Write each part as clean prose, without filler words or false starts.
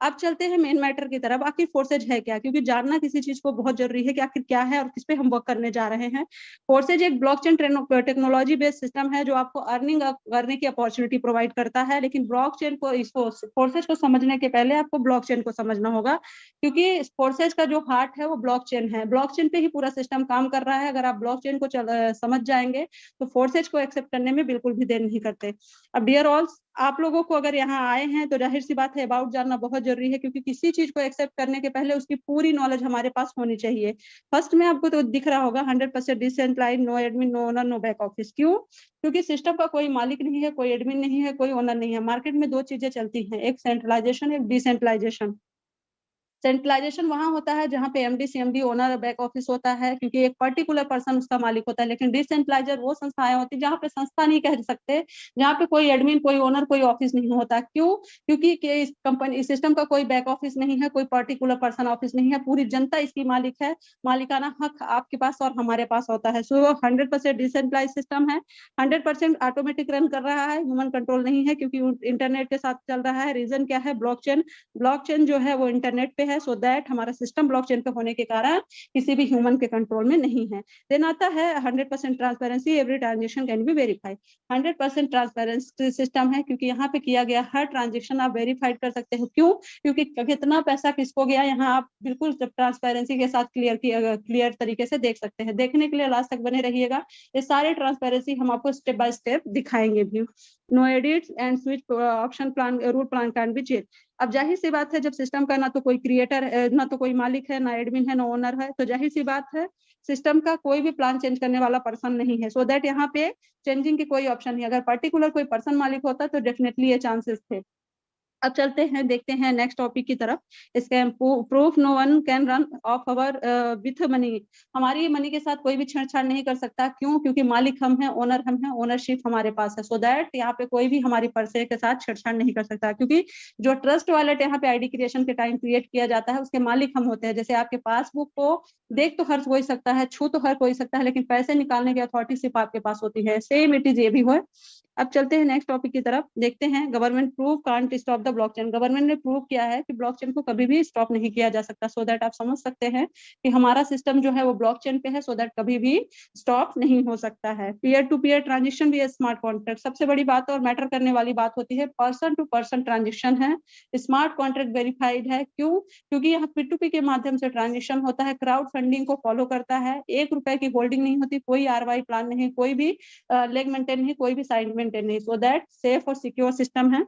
अब चलते हैं मेन मैटर की तरफ, आखिर फोर्सेज है क्या, क्योंकि जानना किसी चीज को बहुत जरूरी है कि आखिर क्या है और किस पे हम वर्क करने जा रहे हैं। फोर्सेज एक ब्लॉकचेन टेक्नोलॉजी बेस्ड सिस्टम है जो आपको अर्निंग करने की अपॉर्चुनिटी प्रोवाइड करता है, लेकिन ब्लॉकचेन को, इसको फोर्सेज को समझने के पहले आपको ब्लॉकचेन को समझना होगा, क्योंकि फोर्सेज का जो हार्ट है वो ब्लॉकचेन है, ब्लॉकचेन पे ही पूरा सिस्टम काम कर रहा है। अगर आप ब्लॉकचेन को समझ जाएंगे तो फोर्सेज को एक्सेप्ट करने में बिल्कुल भी देर नहीं करते। अब डियर ऑल, आप लोगों को अगर यहाँ आए हैं तो जाहिर सी बात है अबाउट जानना बहुत जरूरी है, क्योंकि किसी चीज को एक्सेप्ट करने के पहले उसकी पूरी नॉलेज हमारे पास होनी चाहिए। फर्स्ट में आपको तो दिख रहा होगा 100% decentralised, no admin, no owner, no back office. क्यों? क्योंकि सिस्टम का कोई मालिक नहीं है, कोई एडमिन नहीं है, कोई ओनर नहीं है। मार्केट में दो चीजें चलती हैं, एक सेंट्रलाइजेशन, एक डिसेंट्रलाइजेशन। सेंट्रलाइजेशन वहां होता है जहां पे MD, CMD, owner, back office होता है, क्योंकि एक पर्टिकुलर पर्सन उसका मालिक होता है। लेकिन डिसेंट्रलाइजर वो संस्थाएं होती है जहां पे संस्था नहीं कह सकते, जहां पे कोई एडमिन, कोई ओनर, कोई ऑफिस नहीं होता। क्यों? क्योंकि इस कंपनी, इस सिस्टम का कोई बैक ऑफिस नहीं है, कोई पर्टिकुलर पर्सन ऑफिस नहीं है, पूरी जनता इसकी मालिक है। मालिकाना हक आपके पास और हमारे पास होता है। सो 100% डिसेंट्रलाइज सिस्टम है, 100% ऑटोमेटिक रन कर रहा है, ह्यूमन कंट्रोल नहीं है, क्योंकि इंटरनेट के साथ चल रहा है। रीजन क्या है? ब्लॉकचेन। ब्लॉकचेन जो है वो इंटरनेट पे है, सो दैट हमारा सिस्टम ब्लॉकचेन पे होने के कारण किसी भी ह्यूमन के कंट्रोल में नहीं है। देन आता है 100% transparency, every transaction can be verified. 100% transparency system है, क्योंकि यहाँ पे किया गया हर ट्रांजेक्शन आप वेरीफाइड कर सकते हो। क्यों? क्योंकि कितना पैसा किसको गया, यहाँ आप बिल्कुल ट्रांसपेरेंसी के साथ क्लियर तरीके से देख सकते हैं। देखने के लिए लास्ट तक बने रहिएगा, ये सारे ट्रांसपेरेंसी हम आपको स्टेप बाय स्टेप दिखाएंगे भी। No edits and switch option plan, rule plan can be change. अब जाहिर सी बात है, जब सिस्टम का ना तो कोई क्रिएटर है, ना तो कोई मालिक है, ना एडमिन है, ना ओनर है, तो जाहिर सी बात है सिस्टम का कोई भी प्लान चेंज करने वाला पर्सन नहीं है। सो दैट यहाँ पे चेंजिंग की कोई ऑप्शन नहीं। अगर पर्टिकुलर कोई पर्सन मालिक होता तो डेफिनेटली ये चांसेस थे। अब चलते हैं, देखते हैं नेक्स्ट टॉपिक की तरफ। Scam proof, no one can run off our with money. हमारी मनी के साथ कोई भी छेड़छाड़ नहीं कर सकता। क्यों? क्योंकि मालिक हम हैं, ओनर हम हैं, ओनरशिप हमारे पास है। सो दैट यहाँ पे कोई भी हमारी पैसे के साथ छेड़छाड़ नहीं कर सकता, क्योंकि जो ट्रस्ट वॉलेट यहाँ पे आईडी क्रिएशन के टाइम क्रिएट किया जाता है उसके मालिक हम होते हैं। जैसे आपके पासबुक को देख तो हर कोई सकता है, छू तो हर कोई सकता है, लेकिन पैसे निकालने की अथॉरिटी सिर्फ आपके पास होती है। सेम इट इज ये भी है। अब चलते हैं नेक्स्ट टॉपिक की तरफ, देखते हैं government prove can't stop the blockchain. Government ने प्रूव किया है कि ब्लॉकचेन को कभी भी स्टॉप नहीं किया जा सकता। सो दैट आप समझ सकते हैं कि हमारा सिस्टम जो है वो ब्लॉकचेन पे है, सो दैट कभी भी स्टॉप नहीं हो सकता है। पीयर टू पीयर ट्रांजेक्शन भी स्मार्ट कॉन्ट्रैक्ट, सबसे बड़ी बात और मैटर करने वाली बात होती है, पर्सन टू पर्सन ट्रांजेक्शन है, स्मार्ट कॉन्ट्रैक्ट वेरीफाइड है। क्यों? क्योंकि यहाँ P2P के माध्यम से ट्रांजेक्शन होता है, क्राउड फंडिंग को फॉलो करता है, 1 रुपए की होल्डिंग नहीं होती, कोई आरवाई प्लान नहीं, कोई भी लेग मेंटेन नहीं, कोई भी साइड मेंटेन नहीं। सो दैट सेफ और सिक्योर सिस्टम है।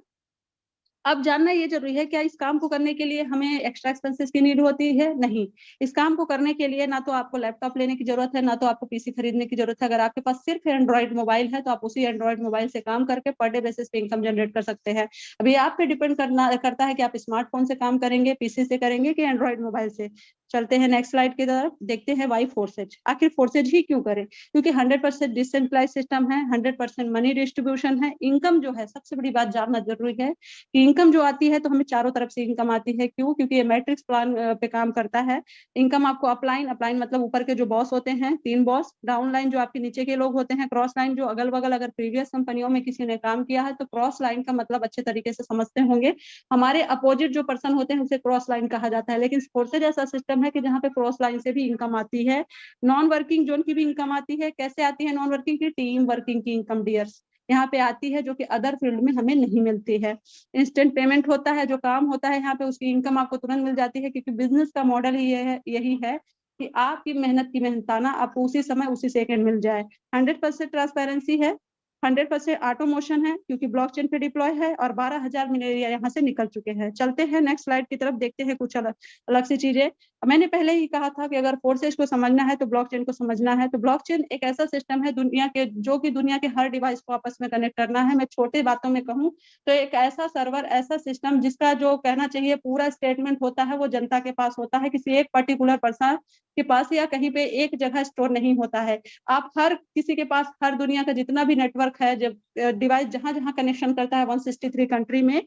अब जानना ये जरूरी है, क्या इस काम को करने के लिए हमें एक्स्ट्रा एक्सपेंसेस की नीड होती है? नहीं। इस काम को करने के लिए ना तो आपको लैपटॉप लेने की जरूरत है, ना तो आपको पीसी खरीदने की जरूरत है। अगर आपके पास सिर्फ एंड्रॉइड मोबाइल है तो आप उसी एंड्रॉइड मोबाइल से काम करके पर डे बेसिस पे इनकम जनरेट कर सकते हैं। अभी आप पे डिपेंड करता है कि आप स्मार्टफोन से काम करेंगे, पीसी से करेंगे, कि एंड्रॉइड मोबाइल से। चलते हैं नेक्स्ट स्लाइड की तरफ, देखते हैं वाई फोर्सेज। आखिर फोर्सेज ही क्यों करें? क्योंकि 100% डिसेंट्रलाइज सिस्टम है, 100% मनी डिस्ट्रीब्यूशन है। इनकम जो है, सबसे बड़ी बात जानना जरूरी है कि इनकम जो आती है तो हमें चारों तरफ से इनकम आती है। क्यों? क्योंकि ये मैट्रिक्स प्लान पे काम करता है। इनकम आपको अपलाइन, अपलाइन मतलब ऊपर के जो बॉस होते हैं, 3 बॉस, डाउन लाइन जो आपके नीचे के लोग होते हैं, क्रॉस लाइन जो अगल बगल अगर प्रीवियस कंपनियों में किसी ने काम किया है तो क्रॉस लाइन का मतलब अच्छे तरीके से समझते होंगे, हमारे अपोजिट जो पर्सन होते हैं उसे क्रॉस लाइन कहा जाता है। लेकिन फोर्सेज ऐसा सिस्टम है कि जहाँ पे क्रॉस लाइन से भी इनकम आती है, नॉन वर्किंग जोन की भी इनकम आती है। कैसे आती है नॉन वर्किंग की? टीम वर्किंग की इनकम डियर्स यहाँ पे आती है, जो कि अदर फील्ड में हमें नहीं मिलती है। इंस्टेंट पेमेंट होता है, जो काम होता है यहाँ पे उसकी इनकम आपको तुरंत मिल जाती है, क्योंकि बिजनेस का मॉडल ही यही है कि आपकी मेहनत की मेहनताना आपको उसी समय उसी सेकंड मिल जाए। 100% ट्रांसपेरेंसी है, 100% ऑटोमोशन है, क्योंकि ब्लॉकचेन पे डिप्लॉय है, और 12,000 मिलेरिया यहाँ से निकल चुके हैं। चलते हैं नेक्स्ट स्लाइड की तरफ, देखते हैं कुछ अलग अलग सी चीजें। मैंने पहले ही कहा था कि अगर फोर्सेज को समझना है तो ब्लॉकचेन को समझना है। तो ब्लॉकचेन एक ऐसा सिस्टम है दुनिया के, जो कि दुनिया के हर डिवाइस को आपस में कनेक्ट करना है। मैं छोटे बातों में कहूँ तो एक ऐसा सर्वर, ऐसा सिस्टम जिसका जो कहना चाहिए पूरा स्टेटमेंट होता है वो जनता के पास होता है, किसी एक पर्टिकुलर पर्सन के पास या कहीं पे एक जगह स्टोर नहीं होता है। आप हर किसी के पास, हर दुनिया का जितना भी नेटवर्क है, जब डिवाइस जहां जहां कनेक्शन करता है 163 कंट्री में,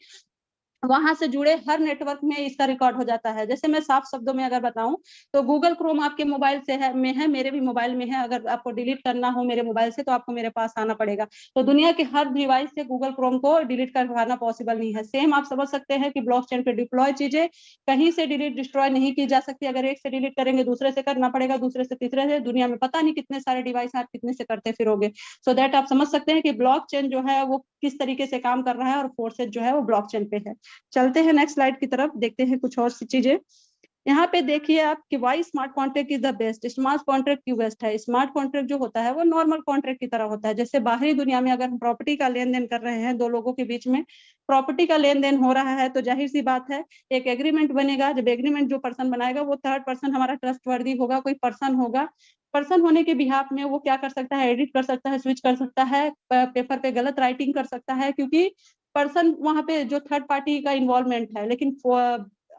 वहां से जुड़े हर नेटवर्क में इसका रिकॉर्ड हो जाता है। जैसे मैं साफ शब्दों में अगर बताऊं तो गूगल क्रोम आपके मोबाइल से है मेरे भी मोबाइल में है। अगर आपको डिलीट करना हो मेरे मोबाइल से तो आपको मेरे पास आना पड़ेगा। तो दुनिया के हर डिवाइस से गूगल क्रोम को डिलीट करवाना पॉसिबल नहीं है। सेम आप समझ सकते हैं कि ब्लॉकचेन पे डिप्लॉय चीजें कहीं से डिलीट डिस्ट्रॉय नहीं की जा सकती। अगर एक से डिलीट करेंगे दूसरे से करना पड़ेगा, दूसरे से तीसरे से, दुनिया में पता नहीं कितने सारे डिवाइस आप कितने से करते फिरोगे। सो दैट आप समझ सकते हैं कि ब्लॉकचेन जो है वो किस तरीके से काम कर रहा है और फोर्सेज जो है वो ब्लॉकचेन पे है। चलते हैं नेक्स्ट स्लाइड की तरफ, देखते हैं कुछ और सी चीजें। यहाँ पे देखिए आप कि why smart contract is the best. Smart contract क्यों बेस्ट है? स्मार्ट कॉन्ट्रैक्ट जो होता है वो नॉर्मल कॉन्ट्रैक्ट की तरह होता है। जैसे बाहरी दुनिया में अगर हम प्रॉपर्टी का लेन देन कर रहे हैं, दो लोगों के बीच में प्रॉपर्टी का लेन देन हो रहा है, तो जाहिर सी बात है एक एग्रीमेंट बनेगा। जब एग्रीमेंट जो पर्सन बनाएगा वो थर्ड पर्सन हमारा ट्रस्ट वर्दी होगा, कोई पर्सन होगा। पर्सन होने के बिहाफ में वो क्या कर सकता है? एडिट कर सकता है, स्विच कर सकता है, पेपर पे गलत राइटिंग कर सकता है, क्योंकि पर्सन वहां पे जो थर्ड पार्टी का इन्वॉल्वमेंट है। लेकिन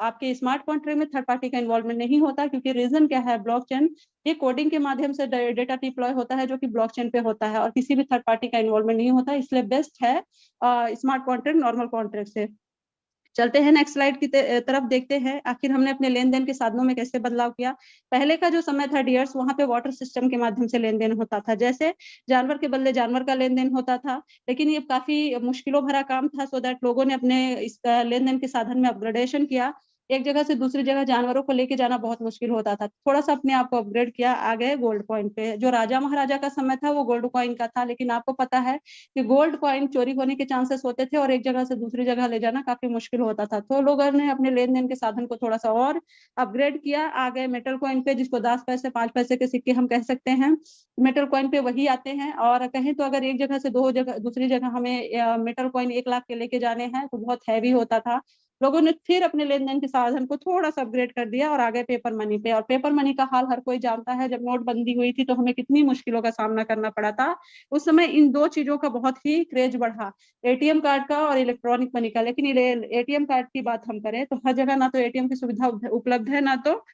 आपके स्मार्ट कॉन्ट्रैक्ट में थर्ड पार्टी का इन्वॉल्वमेंट नहीं होता, क्योंकि रीजन क्या है? ब्लॉकचेन ये कोडिंग के माध्यम से डेटा डिप्लॉय होता है जो कि ब्लॉकचेन पे होता है और किसी भी थर्ड पार्टी का इन्वॉल्वमेंट नहीं होता, इसलिए बेस्ट है स्मार्ट कॉन्ट्रैक्ट नॉर्मल कॉन्ट्रैक्ट से। चलते हैं नेक्स्ट स्लाइड की तरफ, देखते हैं आखिर हमने अपने लेन देन के साधनों में कैसे बदलाव किया। पहले का जो समय था डियर्स, वहां पे वाटर सिस्टम के माध्यम से लेन देन होता था। जैसे जानवर के बदले जानवर का लेन देन होता था, लेकिन ये काफी मुश्किलों भरा काम था। सो दैट लोगों ने अपने इस लेन देन के साधन में अपग्रेडेशन किया। एक जगह से दूसरी जगह जानवरों को लेके जाना बहुत मुश्किल होता था, थोड़ा सा अपने आप को अपग्रेड किया, आ गए गोल्ड कॉइन पे। जो राजा महाराजा का समय था वो गोल्ड कॉइन का था, लेकिन आपको पता है कि गोल्ड कॉइन चोरी होने के चांसेस होते थे और एक जगह से दूसरी जगह ले जाना काफी मुश्किल होता था। तो लोगों ने अपने लेन देन के साधन को थोड़ा सा और अपग्रेड किया, आ गए मेटल कॉइन पे, जिसको 10 पैसे 5 पैसे के सिक्के हम कह सकते हैं। मेटल कॉइन पे वही आते हैं। और कहें तो अगर एक जगह से दो जगह दूसरी जगह हमें मेटल कॉइन 1 लाख के लेके जाने हैं तो बहुत हैवी होता था। लोगों ने फिर अपने लेन देन के साधन को थोड़ा सा अपग्रेड कर दिया और आ गए पेपर मनी पे। और पेपर मनी का हाल हर कोई जानता है, जब नोटबंदी हुई थी तो हमें कितनी मुश्किलों का सामना करना पड़ा था। उस समय इन दो चीजों का बहुत ही क्रेज बढ़ा, एटीएम कार्ड का और इलेक्ट्रॉनिक मनी का। लेकिन एटीएम कार्ड की बात हम करें तो हर जगह ना तो एटीएम की सुविधा उपलब्ध है, ना तो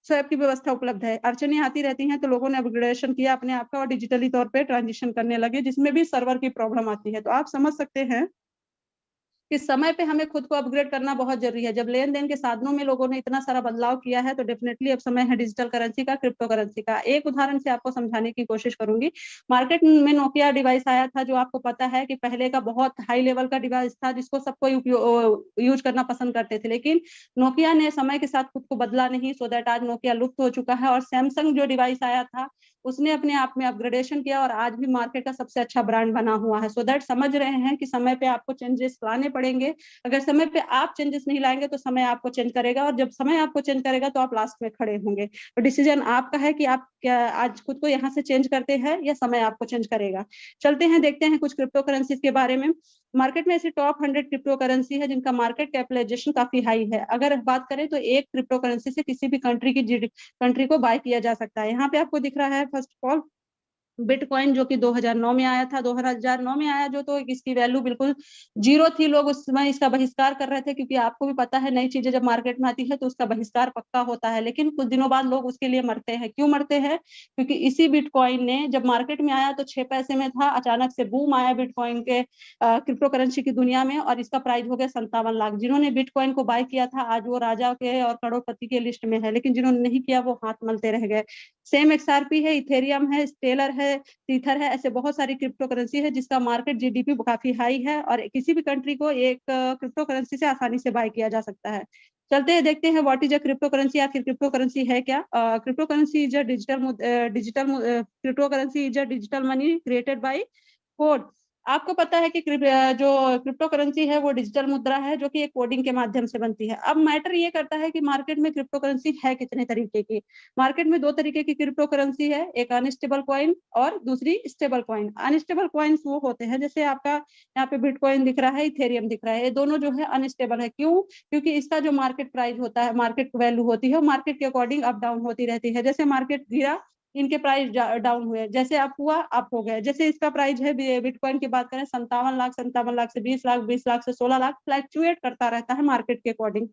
स्वैप की व्यवस्था उपलब्ध है। अड़चने आती रहती हैं, तो लोगों ने अपग्रेडेशन किया अपने आप का और डिजिटली तौर पे ट्रांजिशन करने लगे, जिसमें भी सर्वर की प्रॉब्लम आती है। तो आप समझ सकते हैं कि समय पे हमें खुद को अपग्रेड करना बहुत जरूरी है। जब लेन देन के साधनों में लोगों ने इतना सारा बदलाव किया है तो डेफिनेटली अब समय है डिजिटल करेंसी का, क्रिप्टो करेंसी का। एक उदाहरण से आपको समझाने की कोशिश करूंगी। मार्केट में नोकिया डिवाइस आया था, जो आपको पता है कि पहले का बहुत हाई लेवल का डिवाइस था, जिसको सबको यूज करना पसंद करते थे। लेकिन नोकिया ने समय के साथ खुद को बदला नहीं, सो दैट आज नोकिया लुप्त हो चुका है। और सैमसंग जो डिवाइस आया था उसने अपने आप में अपग्रेडेशन किया और आज भी मार्केट का सबसे अच्छा ब्रांड बना हुआ है। सो दैट समझ रहे हैं कि समय पे आपको चेंजेस लाने पड़ेंगे। अगर समय पे आप चेंजेस नहीं लाएंगे तो समय आपको चेंज करेगा, और जब समय आपको चेंज करेगा तो आप लास्ट में खड़े होंगे। तो डिसीजन आपका है कि आप क्या आज खुद को यहाँ से चेंज करते हैं या समय आपको चेंज करेगा। चलते हैं, देखते हैं कुछ क्रिप्टो करेंसीज के बारे में। मार्केट में ऐसी टॉप 100 क्रिप्टो करेंसी है जिनका मार्केट कैपिटलाइजेशन काफी हाई है। अगर बात करें तो एक क्रिप्टो करेंसी से किसी भी कंट्री को बाय किया जा सकता है। यहाँ पे आपको दिख रहा है फर्स्ट ऑफ ऑल बिटकॉइन, जो कि 2009 में आया था। 2009 में आया जो, तो इसकी वैल्यू बिल्कुल जीरो थी। लोग उस समय इसका बहिष्कार कर रहे थे, क्योंकि आपको भी पता है नई चीजें जब मार्केट में आती है तो उसका बहिष्कार पक्का होता है। लेकिन कुछ दिनों बाद लोग उसके लिए मरते हैं। क्यों मरते हैं? क्योंकि इसी बिटकॉइन ने जब मार्केट में आया तो 6 पैसे में था, अचानक से बूम आया बिटकॉइन के क्रिप्टो करेंसी की दुनिया में, और इसका प्राइस हो गया 57 लाख। जिन्होंने बिटकॉइन को बाय किया था आज वो राजा के और करोड़पति के लिस्ट में है, लेकिन जिन्होंने नहीं किया वो हाथ मलते रह गए। सेम एक्सआरपी है, इथेरियम है, स्टेलर है, सीथर है, ऐसे बहुत सारी क्रिप्टो करेंसी है जिसका मार्केट जीडीपी काफी हाई है, और किसी भी कंट्री को एक क्रिप्टो करेंसी से आसानी से बाय किया जा सकता है। चलते हैं, देखते हैं what is a crypto currency. आखिर क्रिप्टो करेंसी है क्या? Crypto currency is a digital crypto currency is a digital money created by code. आपको पता है कि जो क्रिप्टो करेंसी है वो डिजिटल मुद्रा है, जो कि एक कोडिंग के माध्यम से बनती है। अब मैटर ये करता है कि मार्केट में क्रिप्टो करेंसी है कितने तरीके की। मार्केट में दो तरीके की क्रिप्टो करेंसी है, एक अनस्टेबल कॉइन और दूसरी स्टेबल कॉइन। अनस्टेबल कॉइन्स वो होते हैं, जैसे आपका यहाँ पे बिटकॉइन दिख रहा है, इथेरियम दिख रहा है, ये दोनों जो है अनस्टेबल है। क्यों? क्योंकि इसका जो मार्केट प्राइस होता है, मार्केट वैल्यू होती है, मार्केट के अकॉर्डिंग अप डाउन होती रहती है। जैसे मार्केट गिरा, इनके प्राइस डाउन हुए, जैसे अप हुआ अप हो गए। जैसे इसका प्राइस है बिटकॉइन की बात करें, 57 लाख, 57 लाख से 20 लाख, 20 लाख से 16 लाख, फ्लैक्चुएट करता रहता है मार्केट के अकॉर्डिंग।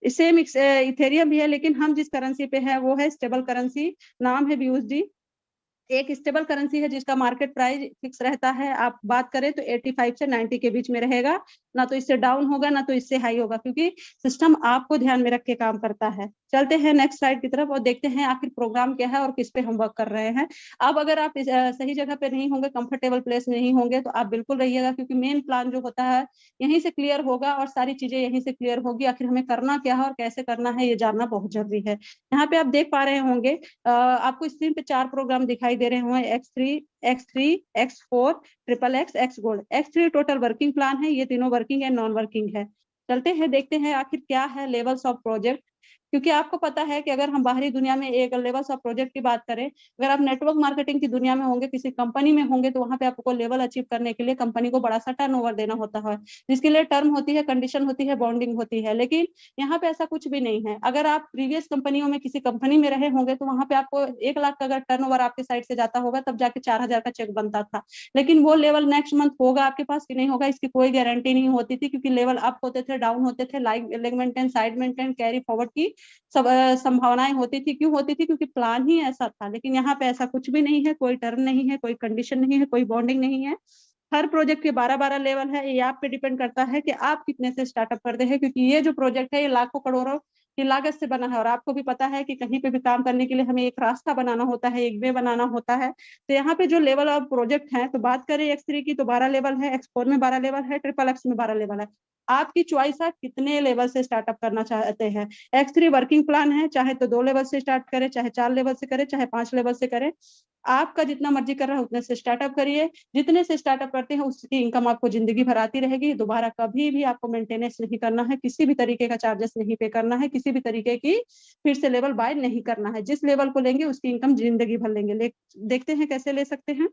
सेम इथेरियम भी है, लेकिन हम जिस करेंसी पे है वो है स्टेबल करेंसी, नाम है BUSD। एक स्टेबल करेंसी है जिसका मार्केट प्राइस फिक्स रहता है। आप बात करें तो 85 से 90 के बीच में रहेगा, ना तो इससे डाउन होगा ना तो इससे हाई होगा, क्योंकि सिस्टम आपको ध्यान में रख के काम करता है। चलते हैं नेक्स्ट स्लाइड की तरफ और देखते हैं आखिर प्रोग्राम क्या है और किस पे हम वर्क कर रहे हैं। अब अगर आप सही जगह पे नहीं होंगे, कंफर्टेबल प्लेस नहीं होंगे, तो आप बिल्कुल रहिएगा, क्योंकि मेन प्लान जो होता है यहीं से क्लियर होगा और सारी चीजें यहीं से क्लियर होगी। आखिर हमें करना क्या है और कैसे करना है ये जानना बहुत जरूरी है। यहाँ पे आप देख पा रहे होंगे, आपको स्क्रीन पे 4 प्रोग्राम दिखाई दे रहे होंगे, X3, X4, XXX, X gold. X3 total working plan है, ये तीनों वर्किंग है, नॉन वर्किंग है। चलते हैं देखते हैं आखिर क्या है लेवल्स ऑफ प्रोजेक्ट, क्योंकि आपको पता है कि अगर हम बाहरी दुनिया में एक लेवल्स ऑफ प्रोजेक्ट की बात करें, अगर आप नेटवर्क मार्केटिंग की दुनिया में होंगे, किसी कंपनी में होंगे, तो वहां पे आपको लेवल अचीव करने के लिए कंपनी को बड़ा सा टर्नओवर देना होता है, जिसके लिए टर्म होती है, कंडीशन होती है, बॉन्डिंग होती है। लेकिन यहाँ पे ऐसा कुछ भी नहीं है। अगर आप प्रीवियस कंपनियों में किसी कंपनी में रहे होंगे तो वहां पे आपको 1 लाख का अगर टर्नओवर आपके साइड से जाता होगा तब जाके 4,000 का चेक बनता था। लेकिन वो लेवल नेक्स्ट मंथ होगा आपके पास कि नहीं होगा, इसकी कोई गारंटी नहीं होती थी, क्योंकि लेवल अप होते थे, डाउन होते थे, leg maintain, side maintain, carry forward की सब संभावनाएं होती थी। क्यों होती थी? क्योंकि प्लान ही ऐसा था। लेकिन यहाँ पे ऐसा कुछ भी नहीं है, कोई टर्म नहीं है, कोई कंडीशन नहीं है, कोई बॉन्डिंग नहीं है। हर प्रोजेक्ट के 12-12 लेवल है। ये आप पे डिपेंड करता है कि आप कितने से स्टार्टअप करते हैं, क्योंकि ये जो प्रोजेक्ट है ये लाखों करोड़ों की लागत से बना है। और आपको भी पता है कि कहीं पे भी काम करने के लिए हमें एक रास्ता बनाना होता है, एक वे बनाना होता है। तो यहाँ पे जो लेवल ऑफ प्रोजेक्ट है, तो बात करें X3 की तो 12 लेवल है, X4 में 12 लेवल है, XXX में 12 लेवल है। आपकी चॉइस है कितने लेवल से स्टार्टअप करना चाहते हैं। X3 वर्किंग प्लान है, चाहे तो 2 लेवल से स्टार्ट करें, चाहे 4 लेवल से करें, चाहे 5 लेवल से करें। आपका जितना मर्जी कर रहा है उतने से स्टार्टअप करिए। जितने से स्टार्टअप करते हैं उसकी इनकम आपको जिंदगी भर आती रहेगी। दोबारा कभी भी आपको मेंटेनेंस नहीं करना है, किसी भी तरीके का चार्जेस नहीं पे करना है, किसी भी तरीके की फिर से लेवल बाय नहीं करना है। जिस लेवल को लेंगे उसकी इनकम जिंदगी भर लेंगे। देखते हैं कैसे ले सकते हैं।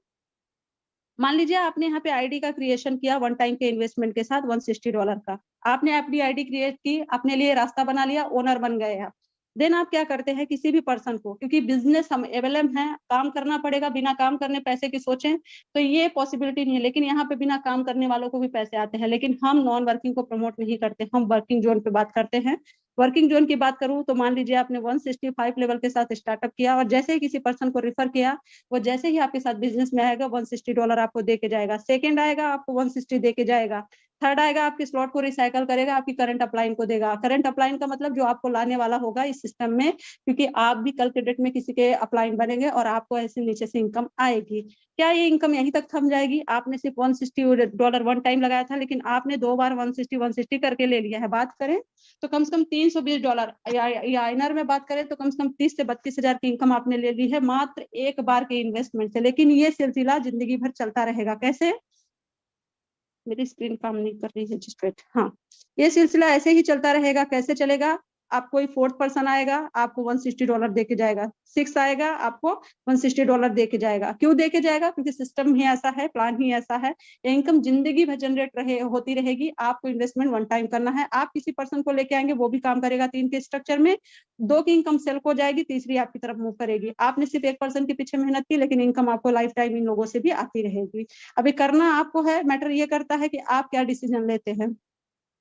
मान लीजिए आपने यहाँ पे आईडी का क्रिएशन किया वन टाइम के इन्वेस्टमेंट के साथ $160 का। आपने अपनी आईडी क्रिएट की, अपने लिए रास्ता बना लिया, ओनर बन गए आप। देन आप क्या करते हैं, किसी भी पर्सन को, क्योंकि बिजनेस हम अवेलेबल है, काम करना पड़ेगा, बिना काम करने पैसे की सोचें तो ये पॉसिबिलिटी नहीं है। लेकिन यहाँ पे बिना काम करने वालों को भी पैसे आते हैं। लेकिन हम नॉन वर्किंग को प्रमोट नहीं करते, हम वर्किंग जोन पे बात करते हैं। वर्किंग जोन की बात करूं तो मान लीजिए आपने 165 लेवल के साथ स्टार्टअप किया और जैसे ही किसी पर्सन को रेफर किया, वो जैसे ही आपके साथ बिजनेस में आएगा $160 आपको दे के जाएगा। सेकंड आएगा आपको 160 दे के जाएगा। थर्ड आएगा आपके स्लॉट को रिसाइकल करेगा, आपकी करंट अपलाइन को देगा। करंट अपलाइन का मतलब जो आपको लाने वाला होगा इस सिस्टम में, क्योंकि आप भी कल के डेट में किसी के अपलाइन बनेंगे और आपको ऐसे नीचे से इनकम आएगी। क्या ये इनकम यहीं तक थम जाएगी? आपने सिर्फ $160 वन टाइम लगाया था, लेकिन आपने 2 बार 160 करके ले लिया है। बात करें तो कम से कम $320 या आईएनआर में बात करें तो कम से कम 30 से 32 हजार की इनकम आपने ले ली है मात्र एक बार के इन्वेस्टमेंट से। लेकिन ये सिलसिला जिंदगी भर चलता रहेगा। कैसे? मेरी स्क्रीन काम नहीं कर रही है जिस पे, हाँ, ये सिलसिला ऐसे ही चलता रहेगा। कैसे चलेगा? आप कोई फोर्थ पर्सन आएगा, आपको $160 दे के जाएगा। सिक्स आएगा, आपको $160 दे के जाएगा। क्यों दे के जाएगा? क्योंकि सिस्टम ही ऐसा है, प्लान ही ऐसा है। ये इनकम जिंदगी भर जनरेट होती रहेगी। आपको इन्वेस्टमेंट वन टाइम करना है। आप किसी पर्सन को लेके आएंगे, वो भी काम करेगा 3 के स्ट्रक्चर में। 2 की इनकम सेल हो जाएगी, तीसरी आपकी तरफ मूव करेगी। आपने सिर्फ एक पर्सन के पीछे मेहनत की, लेकिन इनकम आपको लाइफ टाइम इन लोगों से भी आती रहेगी। अभी करना आपको है, मैटर ये करता है कि आप क्या डिसीजन लेते हैं।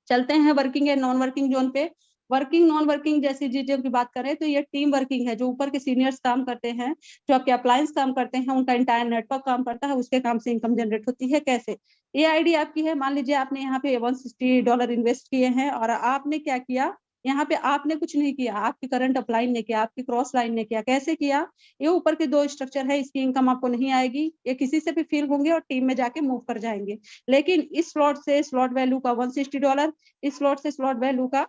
चलते हैं वर्किंग या नॉन वर्किंग जोन पे। वर्किंग नॉन वर्किंग जैसी चीजों की बात करें तो ये टीम वर्किंग है। जो ऊपर के सीनियर्स काम करते हैं, जो आपके अप्लायंस काम करते हैं, उनका इंटायर नेटवर्क काम करता है, उसके काम से इनकम जनरेट होती है। कैसे? ये आईडी आपकी है, मान लीजिए आपने यहाँ पे $160 इन्वेस्ट किए हैं और आपने क्या किया, यहाँ पे आपने कुछ नहीं किया, आपकी करंट अपलाइन ने किया, आपकी क्रॉस लाइन ने किया। कैसे किया? ये ऊपर के 2 स्ट्रक्चर है, इसकी इनकम आपको नहीं आएगी। ये किसी से भी फील होंगे और टीम में जाके मूव कर जाएंगे। लेकिन इस स्लॉट से स्लॉट वैल्यू का $160, इस स्लॉट से स्लॉट वैल्यू का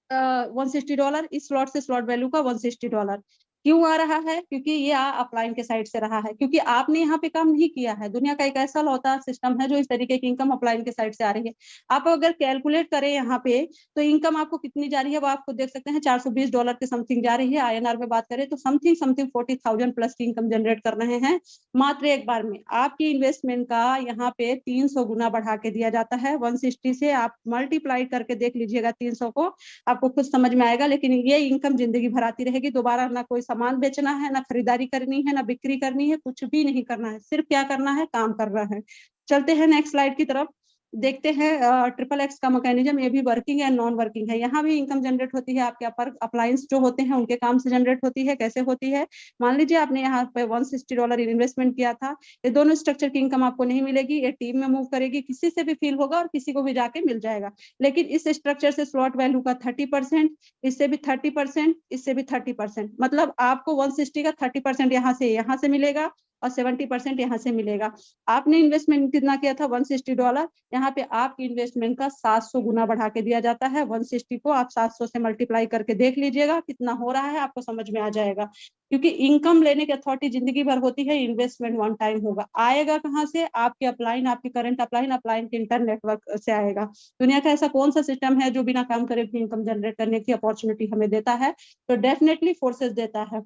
$160, इस स्लॉट से स्लॉट वैल्यू का $160। क्यों आ रहा है? क्योंकि ये अपलाइन के साइड से रहा है, क्योंकि आपने यहाँ पे काम नहीं किया है। दुनिया का एक ऐसा लौता सिस्टम है जो इस तरीके की इनकम अपलाइन के साइड से आ रही है। आप अगर कैलकुलेट करें यहाँ पे तो इनकम आपको कितनी जा रही है वो आपको देख सकते हैं, $420 के समथिंग जा रही है। आईएनआर में बात करें तो समथिंग 40,000 प्लस की इनकम जनरेट कर रहे हैं मात्र एक बार में। आपकी इन्वेस्टमेंट का यहाँ पे 300 गुना बढ़ा के दिया जाता है। 160 से आप मल्टीप्लाई करके देख लीजिएगा 300 को, आपको खुद समझ में आएगा। लेकिन ये इनकम जिंदगी भर आती रहेगी। दोबारा ना कोई सामान बेचना है, ना खरीदारी करनी है, ना बिक्री करनी है, कुछ भी नहीं करना है। सिर्फ क्या करना है? काम करना है। चलते हैं नेक्स्ट स्लाइड की तरफ। देखते हैं ट्रिपल एक्स का मैकेनिज्म, ये भी वर्किंग है नॉन वर्किंग है। यहाँ भी इनकम जनरेट होती है, आपके अपर अप्लायंस जो होते हैं उनके काम से जनरेट होती है। कैसे होती है, मान लीजिए आपने यहाँ पे $160 इन्वेस्टमेंट किया था, ये दोनों स्ट्रक्चर की इनकम आपको नहीं मिलेगी, ये टीम में मूव करेगी, किसी से भी फील होगा और किसी को भी जाके मिल जाएगा। लेकिन इस स्ट्रक्चर से स्लॉट वैल्यू का 30%, इससे भी 30%, इससे भी 30%, मतलब आपको 160 का 30% यहाँ से मिलेगा और 70% यहाँ से मिलेगा। आपने इन्वेस्टमेंट कितना किया था, $160, यहाँ पे आपकी इन्वेस्टमेंट का 700 गुना बढ़ा के दिया जाता है। 160 को आप 700 से मल्टीप्लाई करके देख लीजिएगा कितना हो रहा है, आपको समझ में आ जाएगा। क्योंकि इनकम लेने की अथॉरिटी जिंदगी भर होती है, इन्वेस्टमेंट वन टाइम होगा। आएगा कहाँ से, आपके अपलाइन, आपके करंट अपलाइन के इंटर नेटवर्क से आएगा। दुनिया का ऐसा कौन सा सिस्टम है जो बिना काम करे भी इनकम जनरेट करने की अपॉर्चुनिटी हमें देता है, तो डेफिनेटली फोर्सेस देता है।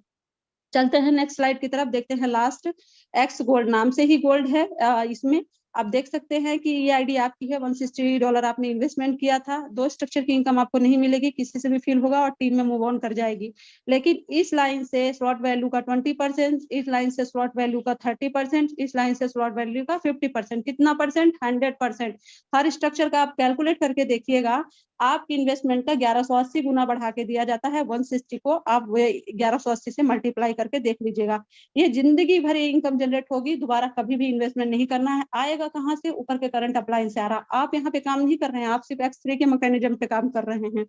चलते हैं नेक्स्ट स्लाइड की तरफ, देखते हैं लास्ट। एक्स गोल्ड, नाम से ही गोल्ड है। इसमें आप देख सकते हैं कि ये आईडी आपकी है, $160 आपने इन्वेस्टमेंट किया था। दो स्ट्रक्चर की इनकम आपको नहीं मिलेगी, किसी से भी फील होगा और टीम में मूव ऑन कर जाएगी। लेकिन इस लाइन से स्लॉट वैल्यू का 20%, इस लाइन से स्लॉट वैल्यू का 30%, इस लाइन से स्लॉट वैल्यू का 50%, कितना परसेंट, 100%। हर स्ट्रक्चर का आप कैलकुलेट करके देखिएगा, आपकी इन्वेस्टमेंट का 1180 गुना बढ़ा के दिया जाता है। 160 को आप 1180 से मल्टीप्लाई करके देख लीजिएगा, ये जिंदगी भर इनकम जनरेट होगी, दोबारा कभी भी इन्वेस्टमेंट नहीं करना है। आएगा कहाँ से, ऊपर के करंट अप्लायंस से आ रहा। आप यहाँ पे काम नहीं कर रहे हैं, आप सिर्फ X3 के मैकेनिज्म पे काम कर रहे हैं।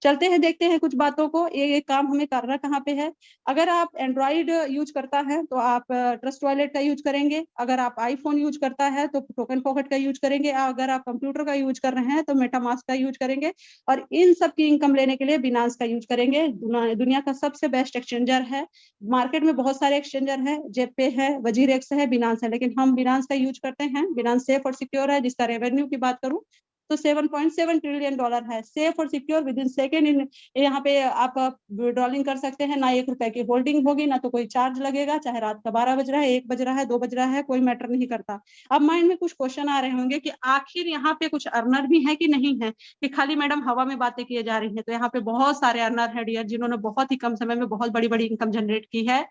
चलते हैं देखते हैं कुछ बातों को, ये काम हमें करना कहाँ पे है। अगर आप एंड्रॉइड यूज करता है तो आप ट्रस्ट वॉलेट का यूज करेंगे, अगर आप आईफोन यूज करता है तो टोकन पॉकेट का यूज करेंगे, अगर आप कंप्यूटर का यूज कर रहे हैं तो मेटामास्क का यूज करेंगे, और इन सब की इनकम लेने के लिए बिनांस का यूज करेंगे। दुनिया का सबसे बेस्ट एक्सचेंजर है। मार्केट में बहुत सारे एक्सचेंजर है, जेपे है, वजीरेक्स है, बिनांस है, लेकिन हम बिनांस का यूज करते हैं। बिनांस सेफ और सिक्योर है। जिसका रेवेन्यू की बात करूं तो $7.7 ट्रिलियन है, सेफ और सिक्योर, विद इन सेकेंड यहाँ पे आप विड्रॉलिंग कर सकते हैं। ना ₹1 की होल्डिंग होगी, ना तो कोई चार्ज लगेगा, चाहे रात का 12 बज रहा है, 1 बज रहा है, 2 बज रहा है, कोई मैटर नहीं करता। अब माइंड में कुछ क्वेश्चन आ रहे होंगे कि आखिर यहाँ पे कुछ अर्नर भी है कि नहीं है, कि खाली मैडम हवा में बातें किए जा रही है। तो यहाँ पे बहुत सारे अर्नर है डियर, जिन्होंने बहुत ही कम समय में बहुत बड़ी बड़ी इनकम जनरेट की है।